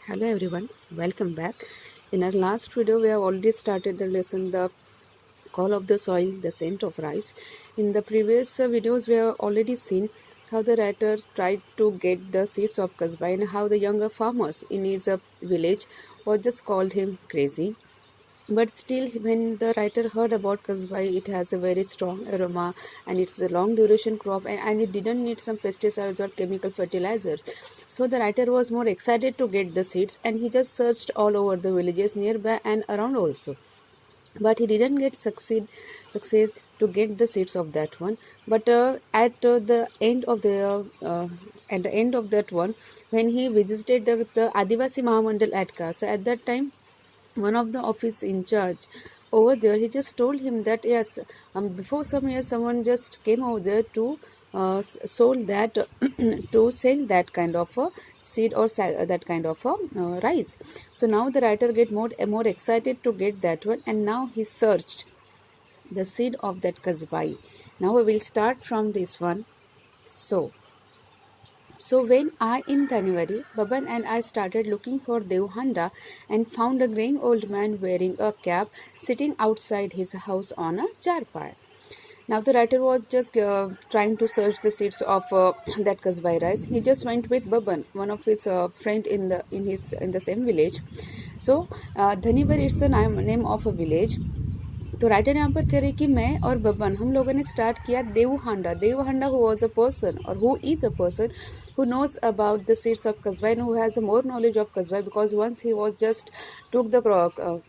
Hello everyone, welcome back. In our last video, we have already started the lesson The Call of the Soil, the Scent of Rice. In the previous videos, we have already seen how the writer tried to get the seeds of kasbah and how the younger farmers in his village were just called him crazy. But still, when the writer heard about kasbai, it has a very strong aroma and it's a long duration crop and it didn't need some pesticides or chemical fertilizers. So the writer was more excited to get the seeds and he just searched all over the villages nearby and around also. But he didn't get success to get the seeds of that one. But at the end of that one, when he visited the Adivasi Mahamandal at Kasa, at that time one of the office in charge over there, he just told him that yes, before some years someone just came over there to sold that to sell that kind of a seed or that kind of a rice. So now the writer get more excited to get that one, and now he searched the seed of that kasbai. Now we will start from this one. So when I in January, Baban and I started looking for Devhanda and found a graying old man wearing a cap sitting outside his house on a charpai. Now the writer was just trying to search the seeds of that kasbai rice. He just went with Baban, one of his friend in the same village. So Dhanivar is the name of a village. तो writer यहाँ पर कह रहे कि मैं और बबन हम लोगों ने स्टार्ट किया देवहांडा हु वाज अ पर्सन और who is a person who knows about the seeds of kasbai and who has more knowledge of kasbai because once he was just took the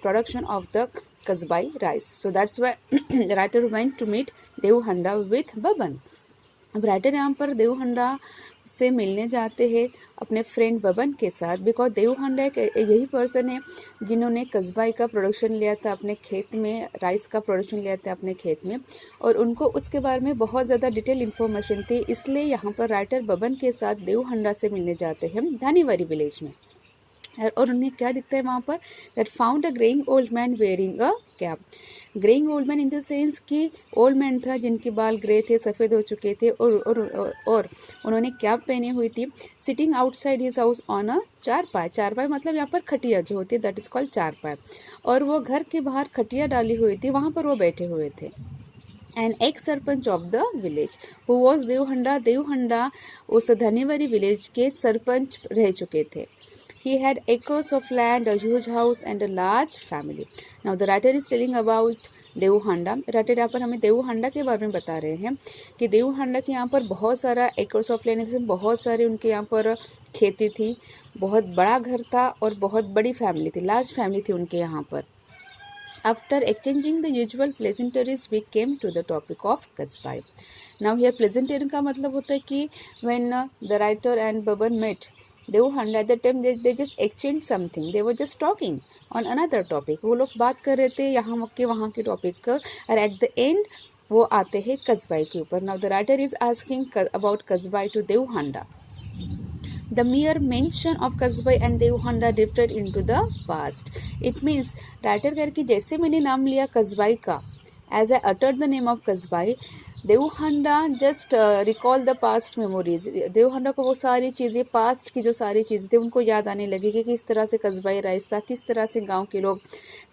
production of the kasbai rice. So that's why the writer went to meet Devhanda with Baban. अब writer यहाँ पर देवहंडा से मिलने जाते हैं अपने friend Baban के साथ बिकॉज देवहंडा एक यही पर्सन है जिन्होंने कसबाई का प्रोडक्शन लिया था अपने खेत में, राइस का प्रोडक्शन लिया था अपने खेत में, और उनको उसके बारे में बहुत ज़्यादा डिटेल इन्फॉर्मेशन थी. इसलिए यहाँ पर राइटर बबन के साथ देवहंडा से मिलने जाते हैं धानीवारी विलेज में. और उन्हें क्या दिखता है वहाँ पर that found a greying old man wearing a cap. Greying old man in the sense कि ओल्ड मैन था जिनके बाल ग्रे थे, सफ़ेद हो चुके थे और उन्होंने कैप पहनी हुई थी. Sitting outside his house on a चारपाई मतलब यहाँ पर खटिया जो होती है दैट इज़ कॉल्ड चारपाई. और वो घर के बाहर खटिया डाली हुई थी, वहाँ पर वो बैठे हुए थे. An ex sarpanch of the village who was Devhanda उस धनीवरी विलेज के सरपंच रह चुके थे. He had acres of land, a huge house and a large family. Now the writer is telling about Devhanda. Writer यहाँ पर हमें देवहांडा के बारे में बता रहे हैं कि देवहांडा के यहाँ पर बहुत सारा एकर्स ऑफ लैंड, बहुत सारे उनके यहाँ पर खेती थी, बहुत बड़ा घर था और बहुत बड़ी फैमिली थी, लार्ज फैमिली थी उनके यहाँ पर. After exchanging the usual pleasantries, we came to the topic of kasbai. Now here pleasantry का मतलब होता है कि when the writer and Baban met देवहंडा, at that time they just exchanged something, they were just talking on another topic. वो लोग बात कर रहे थे यहाँ के वहाँ के टॉपिक पर और at the end वो आते हैं कसबाई के ऊपर. Now the writer is asking about kasbai to Devhanda. The mere mention of kasbai and Devhanda drifted into the past. It means writer कह रहे कि जैसे मैंने नाम लिया कसबाई का, as I uttered the name of kasbai, Devhanda just recall the past memories. Devhanda को वो सारी चीज़ें, पास्ट की जो सारी चीज़ें थी उनको याद आने लगी कि किस तरह से कसबाई राइस था, किस तरह से गांव के लोग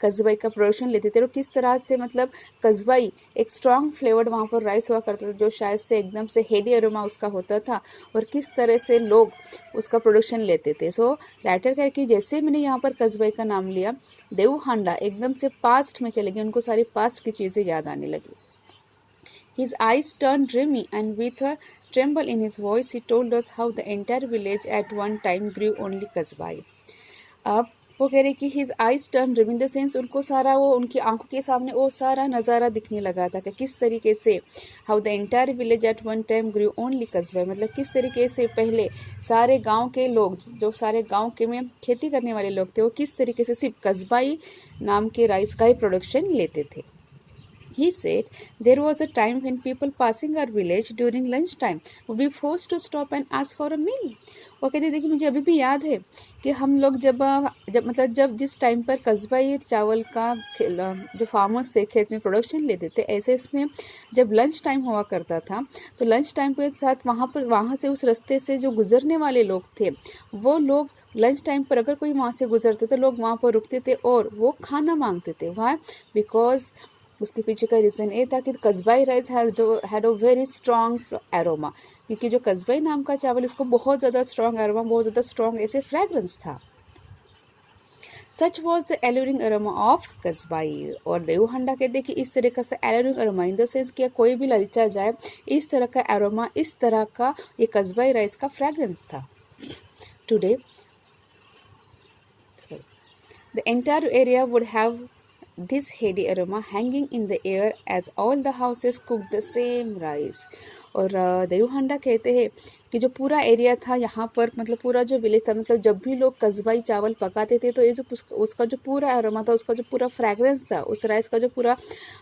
कसबाई का प्रोडक्शन लेते थे और किस तरह से मतलब कसबाई एक स्ट्रॉन्ग फ्लेवर्ड वहाँ पर राइस हुआ करता था जो शायद से एकदम से हेडी अरोमा उसका होता था और किस तरह से लोग उसका प्रोडक्शन लेते थे. सो राइटर कह कि जैसे मैंने यहाँ पर कसबाई का नाम लिया, देवहंडा एकदम से पास्ट में चले गए, उनको सारी पास्ट की चीज़ें याद आने लगी. His eyes turned dreamy, and with a tremble in his voice, he told us how the entire village at one time grew only kasbai. अब वो कह रहे कि his eyes turned dreamy in the sense उनको सारा वो उनकी आंखों के सामने वो सारा नज़ारा दिखने लगा था कि किस तरीके से how the entire village at one time grew only kasbai, मतलब किस तरीके से पहले सारे गांव के लोग, जो सारे गांव के में खेती करने वाले लोग थे, वो किस तरीके से सिर्फ कसबाई नाम के राइस का ही प्रोडक्शन लेते थे. He said, there was a time when people passing our village during lunchtime would be forced to stop and ask for a meal. वो कहते देखिए मुझे अभी भी याद है कि हम लोग जब जिस टाइम पर कस्बाई चावल का जो फार्मर्स थे खेत में प्रोडक्शन लेते थे, ऐसे इसमें जब लंच टाइम हुआ करता था तो लंच टाइम के साथ वहाँ से उस रास्ते से जो गुजरने वाले लोग थे वो लोग लंच टाइम पर अगर कोई वहाँ से गुजरते तो लोग वहाँ पर रुकते थे और वो खाना मांगते थे. वाई? बिकॉज उसके पीछे का रीज़न ये था कि Kasbai rice had a very strong aroma, क्योंकि जो कस्बाई नाम का चावल इसको बहुत ज़्यादा स्ट्रॉन्ग एरोमा, बहुत ज़्यादा स्ट्रॉन्ग ऐसे फ्रेगरेंस था. Such was the alluring aroma of Kasbai. और देवहंडा कहते कि इस तरह का सा alluring aroma in the sense कि कोई भी ललचा जाए, इस तरह का एरोमा, इस तरह का ये कस्बाई राइस का फ्रेगरेंस था. Today the entire area would have this heady aroma hanging in the air as all the houses cooked the same rice. और देवहंडा कहते हैं कि जो पूरा एरिया था यहाँ पर, मतलब पूरा जो विलेज था, मतलब जब भी लोग कस्बाई चावल पकाते थे तो ये जो उसका जो पूरा एरोमा था, उसका जो पूरा फ्रेगरेंस था, उस राइस का जो पूरा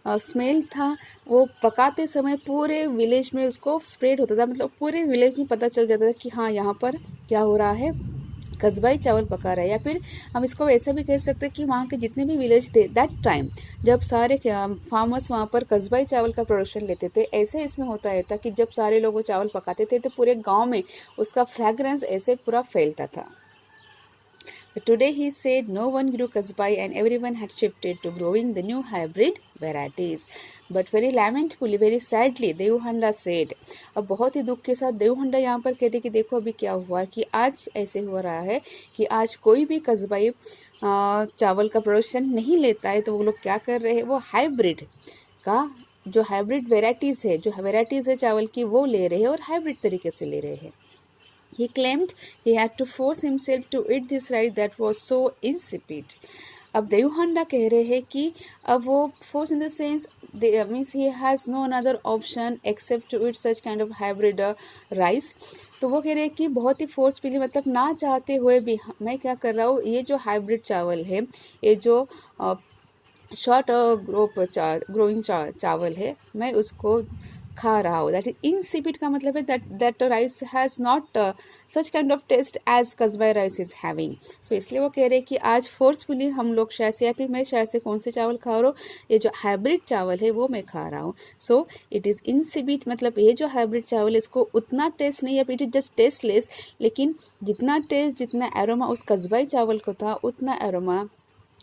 स्मेल था, वो पकाते समय पूरे विलेज में उसको स्प्रेड होता था. मतलब पूरे विलेज में पता चल जाता था कि हाँ यहाँ पर क्या हो रहा है, कस्बाई चावल पका रहा है. या फिर हम इसको ऐसा भी कह सकते हैं कि वहाँ के जितने भी विलेज थे दैट टाइम, जब सारे फार्मर्स वहाँ पर कस्बाई चावल का प्रोडक्शन लेते थे, ऐसे इसमें होता है था कि जब सारे लोग वो चावल पकाते थे तो पूरे गांव में उसका फ्रेगरेंस ऐसे पूरा फैलता था. But today he said no one grew kasbai and everyone had shifted to growing the new hybrid varieties. But very lamentably, very sadly, देवहंडा said, अब बहुत ही दुख के साथ देवहंडा यहाँ पर कहते कि देखो अभी क्या हुआ कि आज ऐसे हो रहा है कि आज कोई भी कस्बाई चावल का प्रोडक्शन नहीं लेता है. तो वो लोग क्या कर रहे हैं, वो हाइब्रिड का जो हाइब्रिड वेराइटीज़ है, जो वेराइटीज़ है चावल की, वो ले रहे हैं और हाइब्रिड तरीके से ले रहे हैं. He claimed he had to force himself to eat this rice that was so insipid. अब देवहंडा कह रहे हैं कि अब वो force in the sense means he has no another option except to eat such kind of hybrid rice. तो वो कह रहे हैं कि बहुत ही फोर्सफुली, मतलब ना चाहते हुए भी मैं क्या कर रहा हूँ, ये जो हाइब्रिड चावल है, ये जो शॉर्ट ग्रोइंग चावल है, मैं उसको खा रहा हूँ. दैट इज इनसिपिड का मतलब है that rice has not such kind of taste as Kasbai rice is having. So इसलिए वो कह रहे हैं कि आज फोर्सफुली हम लोग शायद से, या फिर मैं शायद से कौन से चावल खा रहा हूँ, ये जो हाइब्रिड चावल है वो मैं खा रहा हूँ. सो इट इज़ इनसिपिड, मतलब ये जो हाइब्रिड चावल है इसको उतना टेस्ट नहीं है, इट इज जस्ट टेस्टलेस, लेकिन जितना टेस्ट, जितना एरोमा उस कस्बाई चावल को था, उतना एरोमा,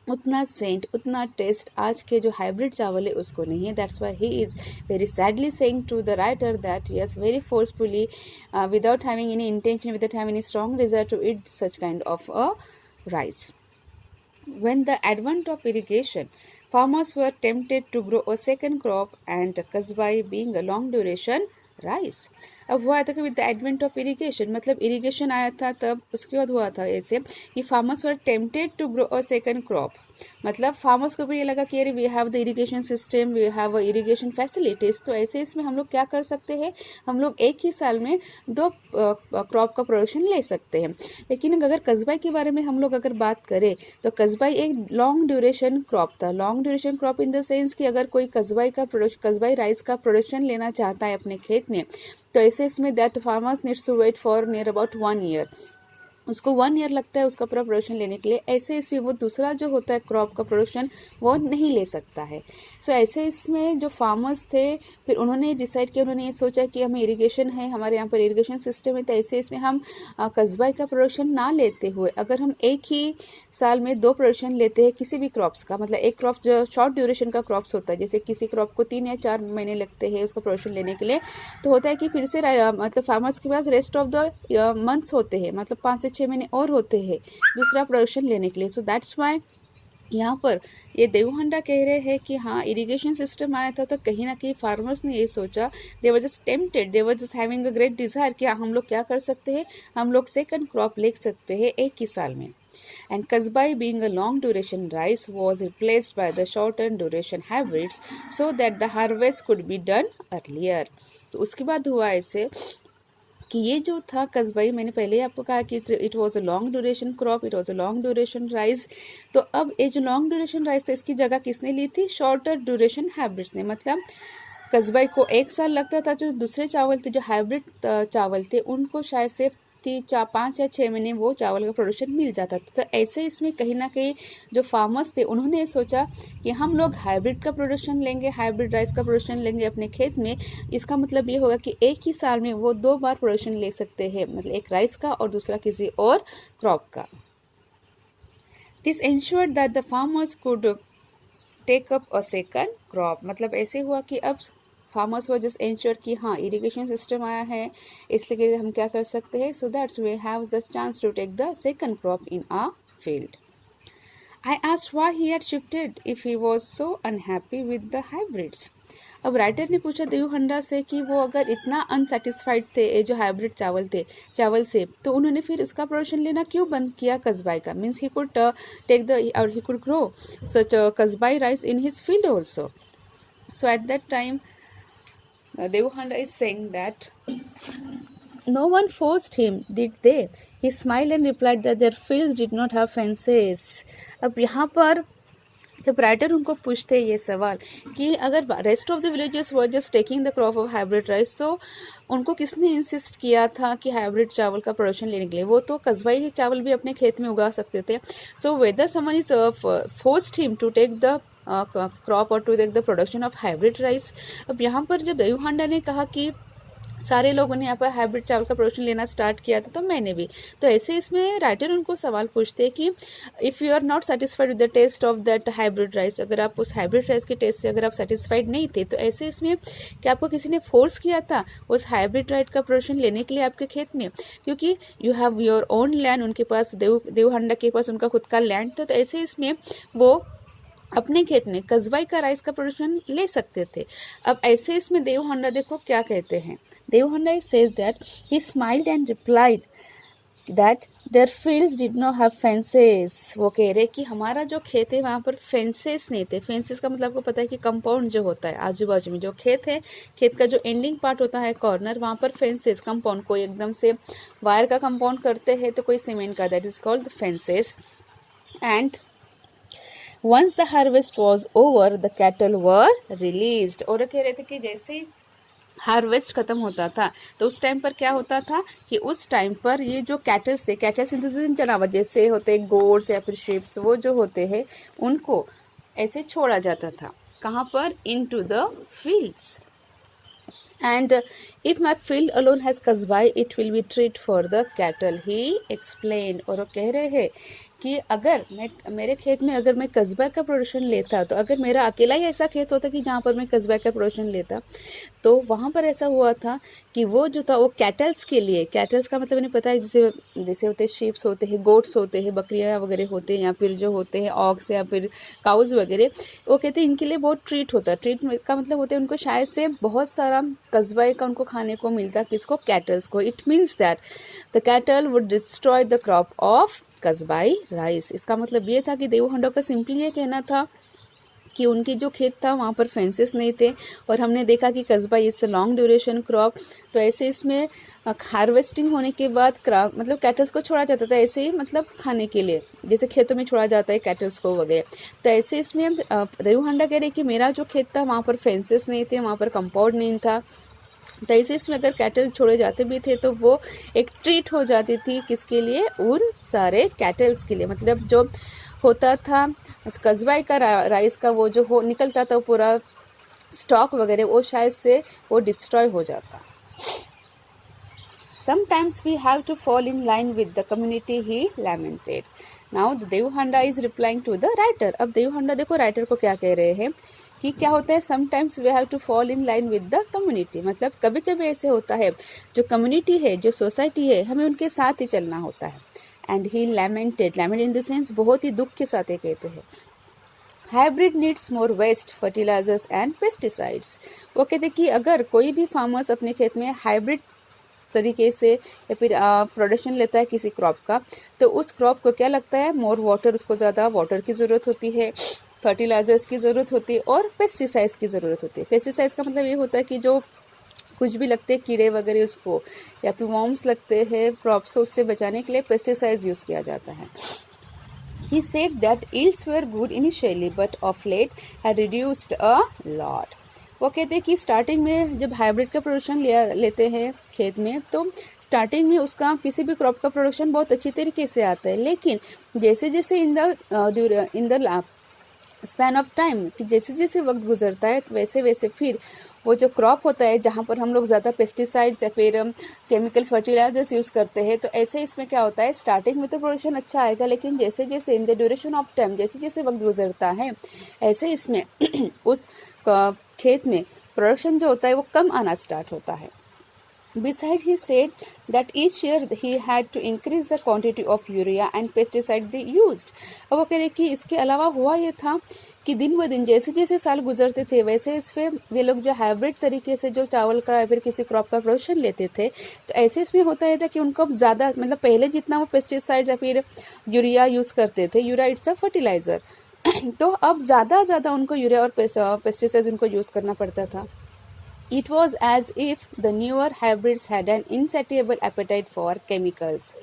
उतना सेंट, उतना टेस्ट आज के जो हाइब्रिड चावल है उसको नहीं है. That's why he is very sadly saying to the writer that yes very forcefully without having any intention, without having any strong desire to eat such kind of a rice. When the advent of irrigation, farmers were tempted to grow a second crop, and kasbai being a long duration rice. अब हुआ था कि with the advent of irrigation, मतलब irrigation आया था तब उसके बाद हुआ था ऐसे कि farmers were tempted to grow a second crop. मतलब फार्मर्स को भी ये लगा कि अरे we have the irrigation system, we have irrigation facilities, तो ऐसे इसमें हम लोग क्या कर सकते हैं, हम लोग एक ही साल में 2 क्रॉप का प्रोडक्शन ले सकते हैं. लेकिन अगर कस्बाई के बारे में हम लोग अगर बात करें तो कस्बाई एक लॉन्ग ड्यूरेशन क्रॉप था. Long duration crop in the sense कि अगर कोई कस्बाई राइस का प्रोडक्शन लेना चाहता है अपने खेत में, तो ऐसे इसमें that farmers needs to wait for near about 1 year. उसको 1 ईयर लगता है उसका पूरा प्रोडक्शन लेने के लिए. ऐसे इसमें वो दूसरा जो होता है क्रॉप का प्रोडक्शन वो नहीं ले सकता है. सो ऐसे इसमें जो फार्मर्स थे फिर उन्होंने डिसाइड किया, उन्होंने ये सोचा कि हमें इरिगेशन है, हमारे यहाँ पर इरिगेशन सिस्टम है, तो ऐसे इसमें हम कस्बाई का प्रोडक्शन ना लेते हुए अगर हम एक ही साल में 2 प्रोडक्शन लेते हैं किसी भी क्रॉप्स का, मतलब एक क्रॉप जो शॉर्ट ड्यूरेशन का क्रॉप्स होता है, जैसे किसी क्रॉप को 3 या 4 महीने लगते हैं उसका प्रोडक्शन लेने के लिए, तो होता है कि फिर से मतलब फार्मर्स के पास रेस्ट ऑफ द मंथ्स होते हैं, मतलब 5 से 6 महीने और होते हैं दूसरा प्रोडक्शन लेने के लिए. सो दैट्स वाई यहाँ पर ये देवहंडा कह रहे हैं कि हाँ इरिगेशन सिस्टम आया था तो कहीं ना कहीं फार्मर्स ने ये सोचा, they were just tempted, they were just having a great desire कि हम लोग क्या कर सकते हैं, हम लोग सेकंड क्रॉप ले सकते हैं एक ही साल में. And kasbai being a long duration rice was replaced by the shortened duration hybrids so that the harvest could be done earlier. तो उसके बाद हुआ ऐसे कि ये जो था कस्बाई, मैंने पहले ही आपको कहा कि it was a long duration crop, it was a long duration rice. तो अब ये जो लॉन्ग ड्यूरेशन राइस था, इसकी जगह किसने ली थी? शॉर्टर ड्यूरेशन हाइब्रिड्स ने। मतलब कस्बाई को 1 साल लगता था, जो दूसरे चावल थे, जो हाइब्रिड चावल थे, उनको शायद से 5 या 6 महीने वो चावल का प्रोडक्शन मिल जाता था। तो ऐसे इसमें कहीं ना कहीं जो फार्मर्स थे, उन्होंने सोचा कि हम लोग हाइब्रिड का प्रोडक्शन लेंगे, हाइब्रिड राइस का प्रोडक्शन लेंगे अपने खेत में। इसका मतलब ये होगा कि एक ही साल में वो 2 बार प्रोडक्शन ले सकते हैं, मतलब एक राइस का और दूसरा किसी और क्रॉप का। This ensured that the farmers could take up a second crop। मतलब ऐसे हुआ कि अब फार्मर्स वर जस्ट इंश्योर कि हाँ इरिगेशन सिस्टम आया है, इसलिए हम क्या कर सकते हैं, so that's we have the chance to take the second crop in a field. I asked why he had shifted if he was so unhappy with the hybrids। अब राइटर ने पूछा देव हंडा से कि वो अगर इतना अनसेटिस्फाइड थे ये जो हाइब्रिड चावल से, तो उन्होंने फिर उसका प्रोडक्शन लेना क्यों बंद किया कस्बाई का। Means he could take the और he could grow such Kasbai rice in his field also. So at that time Dev Handa is saying that no one forced him, did they? He smiled and replied that their fields did not have fences। अब यहाँ पर जब writer उनको पूछते हैं ये सवाल कि अगर rest of the villages were just taking the crop of hybrid rice, so उनको किसने इंसिस्ट किया था कि हाइब्रिड चावल का प्रोडक्शन लेने के लिए? वो तो कस्बाई चावल भी अपने खेत में उगा सकते थे। So whether someone is forced him to take the crop और to take the production of hybrid rice. अब यहाँ पर जब देव हांडा ने कहा कि सारे लोगों ने यहाँ पर हाइब्रिड चावल का प्रोडक्शन लेना स्टार्ट किया था, तो मैंने भी। तो ऐसे इसमें राइटर उनको सवाल पूछते हैं कि if you are not satisfied with the taste of that hybrid rice, अगर आप उस हाइब्रिड राइस के टेस्ट से अगर आप सेटिस्फाइड नहीं थे, तो ऐसे इसमें क्या आपको किसी ने फोर्स किया था उस हाइब्रिड राइस का प्रोडक्शन लेने के लिए आपके खेत में? क्योंकि you have your own land, उनके पास देव हंडा के पास उनका खुद का लैंड था, तो ऐसे इसमें वो अपने खेत में कस्बाई का राइस का प्रोडक्शन ले सकते थे। अब ऐसे इसमें देव हंडा देखो क्या कहते हैं। देव हंडा says that he smiled and replied that there fields did not have fences. वो कह रहे कि हमारा जो खेत है वहाँ पर फेंसेस नहीं थे। फेंसेस का मतलब आपको पता है कि कंपाउंड जो होता है आजू बाजू में जो खेत है, खेत का जो एंडिंग पार्ट होता है कॉर्नर, वहाँ पर फेंसेस कंपाउंड, कोई एकदम से वायर का कंपाउंड करते हैं तो कोई सीमेंट का, that is called fences. And Once the harvest was over, the cattle were released। और कह रहे थे कि जैसे हार्वेस्ट खत्म होता था तो उस टाइम पर क्या होता था कि उस टाइम पर ये जो कैटल्स थे, कैटल्स इन जानवर जैसे होते गोड्स या फिर शिप्स, वो जो होते हैं उनको ऐसे छोड़ा जाता था। कहाँ पर? Into the fields. And if my field alone has kasbai, it will be treat for the cattle, he explained। और वो कह रहे हैं कि अगर मैं मेरे खेत में अगर मैं कस्बा का प्रोडक्शन लेता, तो अगर मेरा अकेला ही ऐसा खेत होता कि जहाँ पर मैं कस्बा का प्रोडक्शन लेता, तो वहाँ पर ऐसा हुआ था कि वो जो था वो कैटल्स के लिए, कैटल्स का मतलब नहीं पता है, जैसे होते हैं शीप्स होते हैं, गोट्स होते हैं, बकरियाँ वगैरह होते हैं, या फिर जो होते हैं ऑक्स या फिर काउज वगैरह, वो कहते हैं इनके लिए बहुत ट्रीट होता है। ट्रीट का मतलब होता है उनको शायद से बहुत सारा कस्बाई का उनको खाने को मिलता, किसको? कैटल्स को। It means that the cattle would destroy the crop of Kasbai rice. इसका मतलब ये था कि देव हंडा का सिंपली ये कहना था कि उनके जो खेत था वहाँ पर फेंसेस नहीं थे, और हमने देखा कि कस्बा इस लॉन्ग ड्यूरेशन क्रॉप, तो ऐसे इसमें हार्वेस्टिंग होने के बाद क्रॉप मतलब कैटल्स को छोड़ा जाता था ऐसे ही, मतलब खाने के लिए जैसे खेतों में छोड़ा जाता है कैटल्स को वगैरह। तो ऐसे इसमें देव हंडा कह रहे कि मेरा जो खेत था वहाँ पर फेंसेस नहीं थे, वहाँ पर कंपाउंड नहीं था, तो ऐसे इसमें अगर कैटल छोड़े जाते भी थे तो वो एक ट्रीट हो जाती थी, किसके लिए? उन सारे कैटल्स के लिए। मतलब जो होता था कस्बाई का राइस का वो जो हो निकलता था पूरा स्टॉक वगैरह, वो शायद से वो डिस्ट्रॉय हो जाता। Sometimes we have to fall in line with the community, he lamented। Now the Dev Handa is replying to the writer। अब देव हंडा देखो राइटर को क्या कह रहे हैं कि क्या होता है, sometimes we have to fall in line with the community. मतलब कभी कभी ऐसे होता है जो कम्युनिटी है, जो सोसाइटी है, हमें उनके साथ ही चलना होता है। And he lamented, lament in the sense बहुत ही दुख के साथ ये कहते हैं, hybrid needs more waste, fertilisers and pesticides. वो कहते कि अगर कोई भी फार्मर्स अपने खेत में हाइब्रिड तरीके से या फिर प्रोडक्शन लेता है किसी क्रॉप का, तो उस क्रॉप को क्या लगता है? मोर वाटर, उसको ज़्यादा वाटर की ज़रूरत होती है, फर्टिलाइजर्स की ज़रूरत होती है और पेस्टिसाइड्स की ज़रूरत होती है। पेस्टिसाइड्स का मतलब ये होता है कि जो कुछ भी लगते हैं कीड़े वगैरह उसको, या फिर वॉर्म्स लगते हैं क्रॉप्स को, उससे बचाने के लिए पेस्टिसाइड्स यूज़ किया जाता है। He said that yields were good initially but of late had reduced a lot. वो कहते हैं कि स्टार्टिंग में जब हाइब्रिड का प्रोडक्शन लेते हैं खेत में, तो स्टार्टिंग में उसका किसी भी क्रॉप का प्रोडक्शन बहुत अच्छी तरीके से आता है, लेकिन जैसे जैसे in the span of time, कि जैसे जैसे वक्त गुजरता है वैसे वैसे फिर वो जो क्रॉप होता है जहाँ पर हम लोग ज़्यादा पेस्टिसाइड्स या फिर केमिकल फर्टिलाइजर्स यूज़ करते हैं, तो ऐसे इसमें क्या होता है, स्टार्टिंग में तो प्रोडक्शन अच्छा आएगा, लेकिन जैसे जैसे in the duration of time, जैसे जैसे वक्त गुजरता है, ऐसे इसमें उस खेत में प्रोडक्शन जो होता है वो कम आना स्टार्ट होता है। Besides, he said that each year he had to increase the quantity of urea and pesticide they used. अब वो कह रहे कि इसके अलावा हुआ ये था कि दिन ब दिन जैसे जैसे साल गुजरते थे वैसे इसमें वे लोग जो हाइब्रिड तरीके से जो चावल का या फिर किसी क्रॉप का प्रोडक्शन लेते थे, तो ऐसे इसमें होता है था कि उनको ज़्यादा, मतलब पहले जितना वो पेस्टिसाइड्स या फिर यूरिया यूज़ करते थे, यूरिया इट्स अ फर्टिलाइज़र, तो अब ज़्यादा उनको यूरिया और पेस्टिसाइड्स उनको यूज़ करना पड़ता था। It was as if the newer hybrids had an insatiable appetite for chemicals.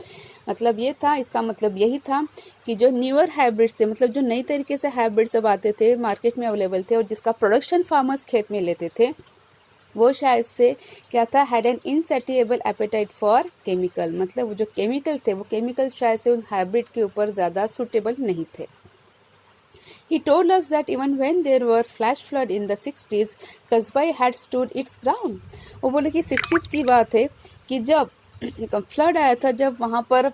मतलब ये था, इसका मतलब यही था कि जो न्यूअर हाइब्रिड्स थे, मतलब जो नई तरीके से हाइब्रिड्स अब आते थे, मार्केट में अवेलेबल थे और जिसका प्रोडक्शन फार्मर्स खेत में लेते थे, वो शायद से क्या था, had an insatiable apatite for chemical, मतलब वो जो केमिकल थे वो केमिकल शायद से उस हाइब्रिड के ऊपर ज़्यादा सूटेबल नहीं थे। He told us that even when there were flash flood in the 60s, Kasbai had stood its ground. वो बोले कि 60s की बात है कि जब फ्लड आया था, जब वहाँ पर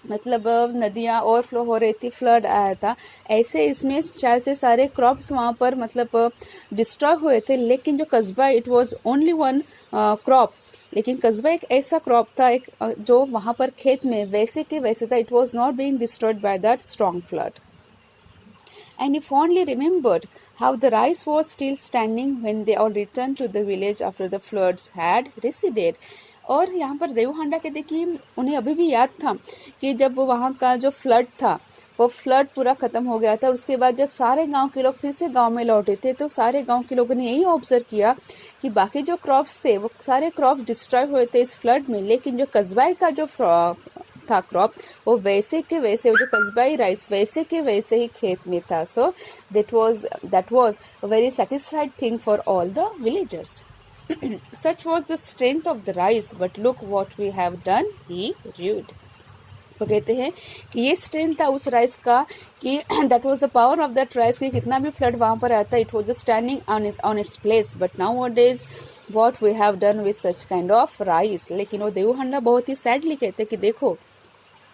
मतलब नदियाँ ओवरफ्लो हो रही थी, फ्लड आया था, ऐसे इसमें शायद से सारे क्रॉप्स वहाँ पर मतलब डिस्ट्रॉय हुए थे, लेकिन जो कस्बा, it was only one crop, लेकिन कस्बा एक ऐसा क्रॉप था, एक जो वहाँ पर खेत में वैसे के वैसे था, it was not being destroyed by that strong flood. And he fondly remembered how the rice was still standing when they all returned to the village after the floods had receded. और यहाँ पर देवहांडा कहते कि उन्हें अभी भी याद था कि जब वो वहाँ का जो फ्लड था, वो फ्लड पूरा ख़त्म हो गया था, और उसके बाद जब सारे गांव के लोग फिर से गांव में लौटे थे, तो सारे गांव के लोगों ने यही ऑब्जर्व किया कि बाकी जो क्रॉप्स थे वो सारे क्रॉप्स डिस्ट्रॉय हुए थे इस फ्लड में, लेकिन जो कस्बाई का जो था क्रॉप, वो वैसे के वैसे, वो जो कस्बाई राइस वैसे के वैसे ही खेत में था. सो that was a very satisfied thing for all the villagers. Such was the strength of the rice, but look what we have done, he rued. वो कहते हैं कि ये स्ट्रेंथ था उस राइस का कि that was the power of that rice, कि कितना भी फ्लड वहाँ पर आता, it was just standing on its place, but nowadays what we have done with such kind of rice. लेकिन वो देवहांडा बहुत ही सैडली कहते हैं कि देखो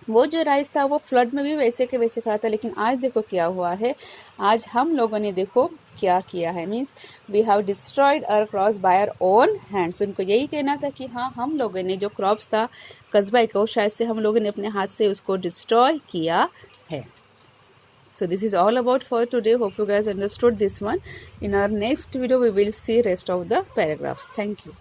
वो जो राइस था वो फ्लड में भी वैसे के वैसे खड़ा था, लेकिन आज देखो क्या हुआ है, आज हम लोगों ने देखो क्या किया है, means we have destroyed our crops by our own hands. उनको यही कहना था कि हाँ, हम लोगों ने जो क्रॉप्स था कस्बाई को, शायद से हम लोगों ने अपने हाथ से उसको डिस्ट्रॉय किया है. So this is all about for today. Hope you guys understood this one. In our next video we will see rest of the paragraphs. Thank you.